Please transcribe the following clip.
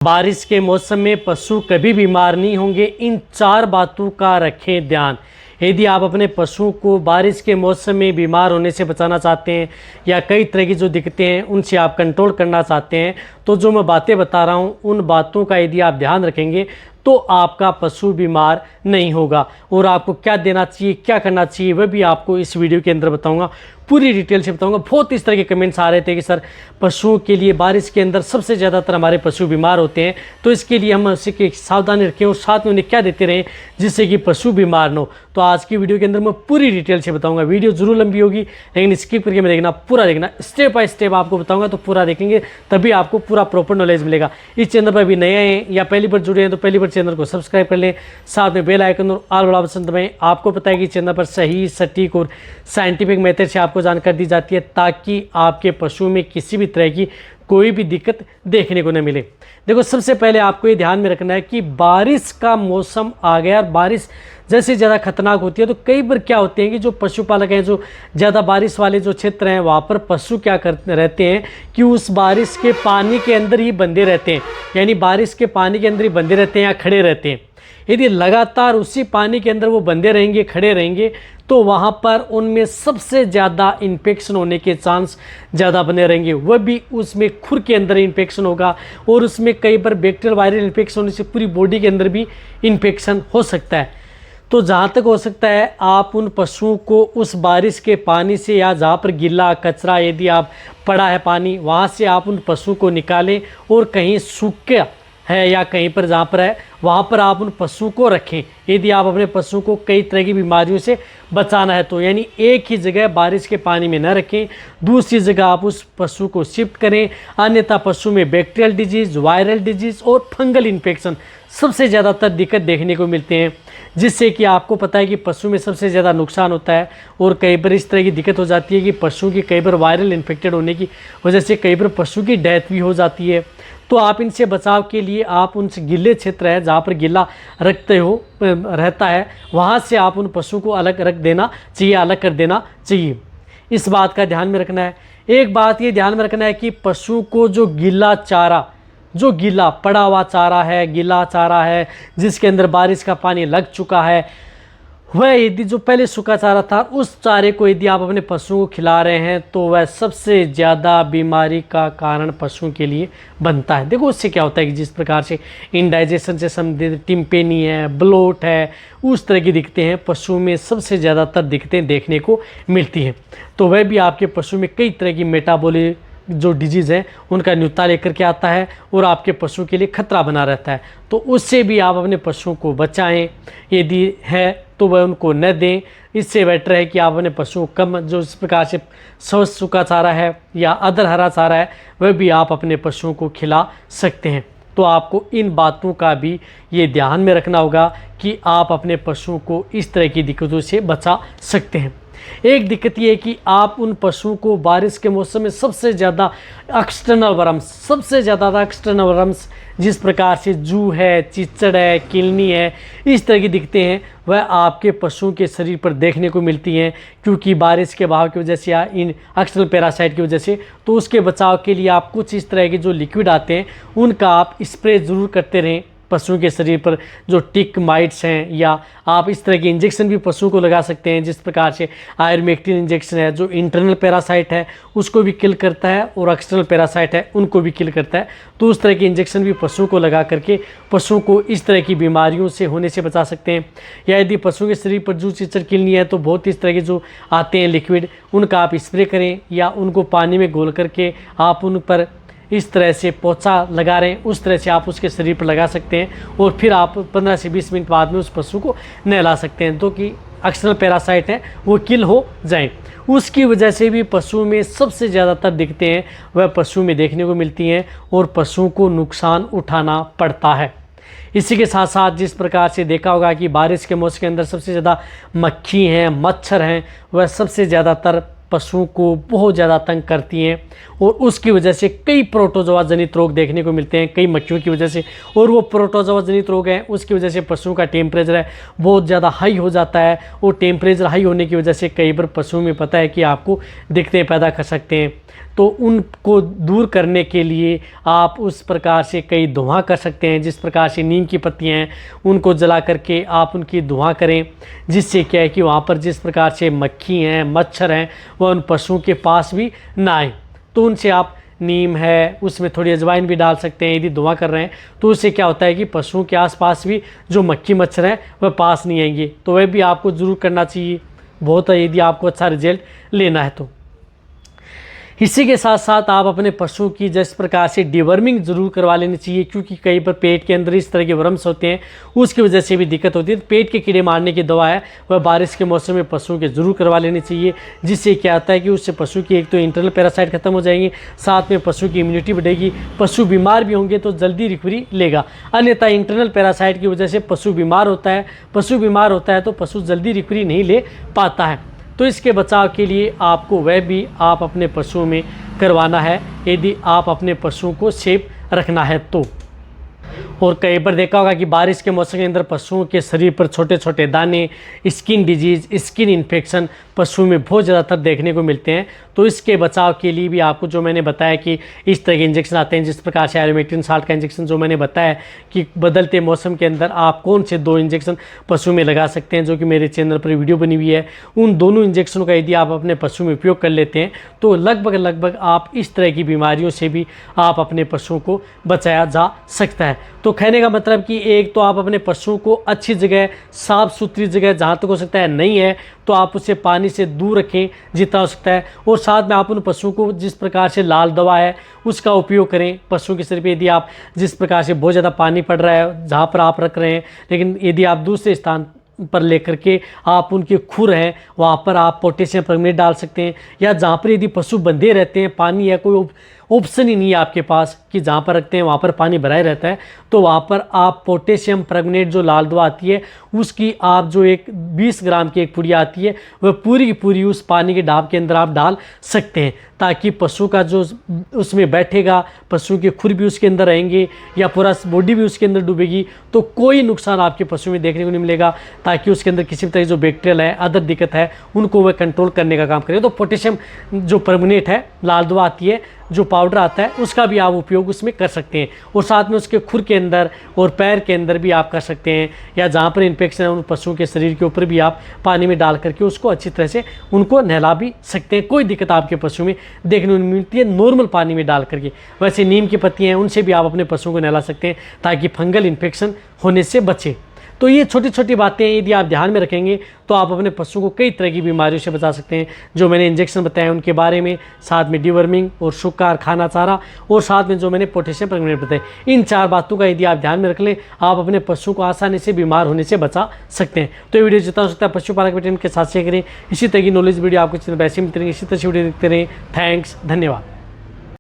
बारिश के मौसम में पशु कभी बीमार नहीं होंगे, इन 4 बातों का रखें ध्यान। यदि आप अपने पशुओं को बारिश के मौसम में बीमार होने से बचाना चाहते हैं या कई तरह की जो दिक्कतें हैं उनसे आप कंट्रोल करना चाहते हैं, तो जो मैं बातें बता रहा हूं उन बातों का यदि आप ध्यान रखेंगे तो आपका पशु बीमार नहीं होगा। और आपको क्या देना चाहिए, क्या करना चाहिए, वह भी आपको इस वीडियो के अंदर बताऊंगा, पूरी डिटेल से बताऊंगा। बहुत इस तरह के कमेंट्स आ रहे थे कि सर पशुओं के लिए बारिश के अंदर सबसे ज़्यादातर हमारे पशु बीमार होते हैं, तो इसके लिए हम उसकी सावधानी रखें और साथ में उन्हें क्या देते रहें जिससे कि पशु बीमार न हो। तो आज की वीडियो के अंदर मैं पूरी डिटेल से बताऊंगा। वीडियो जरूर लंबी होगी लेकिन स्किप करके मैं देखना, पूरा देखना, स्टेप बाय स्टेप आपको बताऊंगा, तो पूरा देखेंगे तभी आपको पूरा प्रॉपर नॉलेज मिलेगा। इस चैनल पर अभी नए हैं या पहली बार जुड़े हैं तो पहली बार चैनल को सब्सक्राइब कर लें, साथ में बेल आइकन और ऑल वाला बटन दबाएं। आपको पता है कि चैनल पर सही, सटीक और साइंटिफिक मेथड से आपको जानकारी दी जाती है ताकि आपके पशु में किसी भी तरह की कोई भी दिक्कत देखने को न मिले। देखो, सबसे पहले आपको ये ध्यान में रखना है कि बारिश का मौसम आ गया और बारिश जैसे ज़्यादा खतरनाक होती है तो कई बार क्या होते हैं कि जो पशुपालक हैं, जो ज़्यादा बारिश वाले जो क्षेत्र हैं वहाँ पर पशु क्या करते रहते हैं कि उस बारिश के पानी के अंदर ही बंधे रहते हैं, यानी बारिश के पानी के अंदर ही बंधे रहते हैं या खड़े रहते हैं। यदि लगातार उसी पानी के अंदर वो बंधे रहेंगे, खड़े रहेंगे, तो वहाँ पर उनमें सबसे ज़्यादा इन्फेक्शन होने के चांस ज़्यादा बने रहेंगे। वह भी उसमें खुर के अंदर इन्फेक्शन होगा और उसमें कई बार बैक्टीरियल वायरल इन्फेक्शन होने से पूरी बॉडी के अंदर भी इन्फेक्शन हो सकता है। तो जहाँ तक हो सकता है आप उन पशुओं को उस बारिश के पानी से या जहाँ पर गीला कचरा यदि आप पड़ा है पानी, वहाँ से आप उन पशुओं को निकालें और कहीं सूखा है या कहीं पर जहाँ पर है वहाँ पर आप उन पशुओं को रखें। यदि आप अपने पशु को कई तरह की बीमारियों से बचाना है तो यानी एक ही जगह बारिश के पानी में न रखें, दूसरी जगह आप उस पशु को शिफ्ट करें, अन्यथा पशु में बैक्टीरियल डिजीज़, वायरल डिजीज़ और फंगल इन्फेक्शन सबसे ज़्यादातर दिक्कत देखने को मिलते हैं, जिससे कि आपको पता है कि पशु में सबसे ज़्यादा नुकसान होता है। और कई बार इस तरह की दिक्कत हो जाती है कि पशु की कई बार वायरल इन्फेक्टेड होने की वजह से कई बार पशु की डेथ भी हो जाती है। तो आप इनसे बचाव के लिए आप उनसे गिले क्षेत्र है जहाँ पर गिला रहता है वहाँ से आप उन पशु को अलग रख देना चाहिए, अलग कर देना चाहिए। इस बात का ध्यान में रखना है। एक बात ये ध्यान में रखना है कि पशु को जो गीला चारा, जो गीला पड़ा हुआ चारा है, गीला चारा है जिसके अंदर बारिश का पानी लग चुका है, वह यदि जो पहले सूखा चारा था उस चारे को यदि आप अपने पशुओं को खिला रहे हैं तो वह सबसे ज़्यादा बीमारी का कारण पशुओं के लिए बनता है। देखो, उससे क्या होता है कि जिस प्रकार से इंडाइजेशन से संबंधित टिम्पेनी है, ब्लोट है, उस तरह की दिक्कतें हैं पशुओं में सबसे ज़्यादातर दिक्कतें देखने को मिलती हैं। तो वह भी आपके पशु में कई तरह की मेटाबॉलिक जो डिजीज़ है उनका न्यूनता लेकर के आता है और आपके पशु के लिए खतरा बना रहता है। तो उससे भी आप अपने पशुओं को बचाएं, यदि है तो वह उनको न दें। इससे बेटर है कि आप अपने पशुओं को कम, जो इस प्रकार से स्वस्थ सूखा चारा है या अदर हरा चारा है वह भी आप अपने पशुओं को खिला सकते हैं। तो आपको इन बातों का भी ये ध्यान में रखना होगा कि आप अपने पशुओं को इस तरह की दिक्कतों से बचा सकते हैं। एक दिक्कत ये है कि आप उन पशुओं को बारिश के मौसम में सबसे ज़्यादा एक्सटर्नल वर्म्स जिस प्रकार से जू है, चिचड़ है, किलनी है, इस तरह की दिक्कतें हैं वह आपके पशुओं के शरीर पर देखने को मिलती हैं, क्योंकि बारिश के बहाव की वजह से या इन एक्सटर्नल पैरासाइट की वजह से। तो उसके बचाव के लिए आप कुछ इस तरह के जो लिक्विड आते हैं उनका आप स्प्रे ज़रूर करते रहें पशुओं के शरीर पर, जो टिक माइट्स हैं, या आप इस तरह के इंजेक्शन भी पशुओं को लगा सकते हैं जिस प्रकार से आयुर्मेक्टिन इंजेक्शन है जो इंटरनल पैरासाइट है उसको भी किल करता है और एक्सटर्नल पैरासाइट है उनको भी किल करता है। तो उस तरह के इंजेक्शन भी पशुओं को लगा करके पशुओं को इस तरह की बीमारियों से होने से बचा सकते हैं। या यदि पशुओं के शरीर पर जू, चिचड़, किलनी है तो बहुत इस तरह के जो आते हैं लिक्विड उनका आप स्प्रे करें या उनको पानी में घोल करके आप उन पर इस तरह से पोछा लगा रहे हैं, उस तरह से आप उसके शरीर पर लगा सकते हैं और फिर आप 15 से 20 मिनट बाद में उस पशु को नहला सकते हैं तो कि एक्सटर्नल पैरासाइट हैं वो किल हो जाएं। उसकी वजह से भी पशुओं में सबसे ज़्यादातर दिक्कतें हैं वह पशु में देखने को मिलती हैं और पशुओं को नुकसान उठाना पड़ता है। इसी के साथ साथ जिस प्रकार से देखा होगा कि बारिश के मौसम के अंदर सबसे ज़्यादा मक्खी हैं, मच्छर हैं, वह सबसे ज़्यादातर पशुओं को बहुत ज़्यादा तंग करती हैं और उसकी वजह से कई प्रोटोजोआ जनित रोग देखने को मिलते हैं कई मक्खियों की वजह से। और वो प्रोटोजोआ जनित रोग हैं उसकी वजह से पशुओं का टेम्परेचर है बहुत ज़्यादा हाई हो जाता है और टेम्परेचर हाई होने की वजह से कई बार पशुओं में पता है कि आपको दिक्कतें पैदा कर सकते हैं। तो उनको दूर करने के लिए आप उस प्रकार से कई धुआं कर सकते हैं। जिस प्रकार से नीम की पत्तियां हैं उनको जला करके आप उनकी धुआं करें, जिससे क्या है कि वहाँ पर जिस प्रकार से मक्खी हैं, मच्छर हैं, वह उन पशुओं के पास भी ना आए। तो उनसे आप नीम है उसमें थोड़ी अजवाइन भी डाल सकते हैं। यदि धुआं कर रहे हैं तो उससे क्या होता है कि पशुओं के आसपास भी जो मक्खी मच्छर हैं वह पास नहीं आएंगे। तो वह भी आपको ज़रूर करना चाहिए, बहुत है यदि आपको अच्छा रिजल्ट लेना है तो। इसी के साथ साथ आप अपने पशुओं की जिस प्रकार से डिवर्मिंग जरूर करवा लेनी चाहिए, क्योंकि कई बार पेट के अंदर इस तरह के वर्म्स होते हैं, उसकी वजह से भी दिक्कत होती है। तो पेट के कीड़े मारने की दवा है वह बारिश के मौसम में पशुओं के जरूर करवा लेनी चाहिए, जिससे क्या होता है कि उससे पशु की एक तो इंटरनल पैरासाइट खत्म हो जाएंगे, साथ में पशु की इम्यूनिटी बढ़ेगी। पशु बीमार भी होंगे तो जल्दी रिकवरी लेगा, अन्यथा इंटरनल पैरासाइट की वजह से पशु बीमार होता है तो पशु जल्दी रिकवरी नहीं ले पाता है। तो इसके बचाव के लिए आपको वह भी आप अपने पशुओं में करवाना है, यदि आप अपने पशुओं को सेफ रखना है तो। और कई बार देखा होगा कि बारिश के मौसम के अंदर पशुओं के शरीर पर छोटे छोटे दाने, स्किन डिजीज़, स्किन इन्फेक्शन पशुओं में बहुत ज़्यादातर देखने को मिलते हैं। तो इसके बचाव के लिए भी आपको जो मैंने बताया कि इस तरह के इंजेक्शन आते हैं, जिस प्रकार से एरोमेक्टिन साल्ट का इंजेक्शन जो मैंने बताया कि बदलते मौसम के अंदर आप कौन से 2 इंजेक्शन पशु में लगा सकते हैं, जो कि मेरे चैनल पर वीडियो बनी हुई है। उन दोनों इंजेक्शनों का यदि आप अपने पशु में उपयोग कर लेते हैं तो लगभग आप इस तरह की बीमारियों से भी आप अपने पशुओं को बचाया जा सकता है। तो कहने का मतलब कि एक तो आप अपने पशुओं को अच्छी जगह, साफ़ सुथरी जगह जहाँ तक हो सकता है नहीं है तो आप उसे पानी से दूर रखें जितना हो सकता है। और साथ में आप उन पशुओं को जिस प्रकार से लाल दवा है उसका उपयोग करें। पशुओं के सिर पे यदि आप जिस प्रकार से बहुत ज़्यादा पानी पड़ रहा है जहाँ पर आप रख रहे हैं, लेकिन यदि आप दूसरे स्थान पर लेकर के आप उनके खुर हैं वहाँ पर आप पोटेशियम परमंगनेट डाल सकते हैं। या जहाँ पर यदि पशु बंधे रहते हैं, पानी या कोई ऑप्शन ही नहीं है आपके पास कि जहाँ पर रखते हैं वहाँ पर पानी भरा ही रहता है, तो वहाँ पर आप पोटेशियम परमंगनेट जो लाल दवा आती है उसकी आप जो एक 20 ग्राम की एक पुड़िया आती है वह पूरी की पूरी उस पानी के डाब के अंदर आप डाल सकते हैं, ताकि पशु का जो उसमें बैठेगा, पशु के खुर भी उसके अंदर रहेंगे या पूरा बॉडी भी उसके अंदर डूबेगी, तो कोई नुकसान आपके पशु में देखने को नहीं मिलेगा, ताकि उसके अंदर किसी भी तरह जो बैक्टीरियल है, अदर दिक्कत है, उनको वह कंट्रोल करने का काम करेगा। तो पोटेशियम जो परमंगनेट है, लाल दवा आती है, जो पाउडर आता है, उसका भी आप उपयोग उसमें कर सकते हैं। और साथ में उसके खुर के अंदर और पैर के अंदर भी आप कर सकते हैं, या जहाँ पर इन्फेक्शन है उन पशुओं के शरीर के ऊपर भी आप पानी में डाल करके उसको अच्छी तरह से उनको नहला भी सकते हैं। कोई दिक्कत आपके पशु में देखने को मिलती है नॉर्मल पानी में डाल करके। वैसे नीम की पत्तियाँ हैं उनसे भी आप अपने पशुओं को नहला सकते हैं ताकि फंगल इन्फेक्शन होने से बचे। तो ये छोटी छोटी बातें यदि आप ध्यान में रखेंगे तो आप अपने पशु को कई तरह की बीमारियों से बचा सकते हैं। जो मैंने इंजेक्शन बताए उनके बारे में, साथ में डिवर्मिंग और शुक्र खाना चारा, और साथ में जो मैंने पोटेशियम परमंगनेट बताए, इन 4 बातों का यदि आप ध्यान में रख लें आप अपने पशु को आसानी से बीमार होने से बचा सकते हैं। तो ये वीडियो जितना हो सकता है पशुपालक वेटरनरी के साथ शेयर करें। इसी तरह की नॉलेज वीडियो आपको चैनल पर ऐसे मिलती रहेंगी, इसी तरह से वीडियो देखते रहें। थैंक्स, धन्यवाद।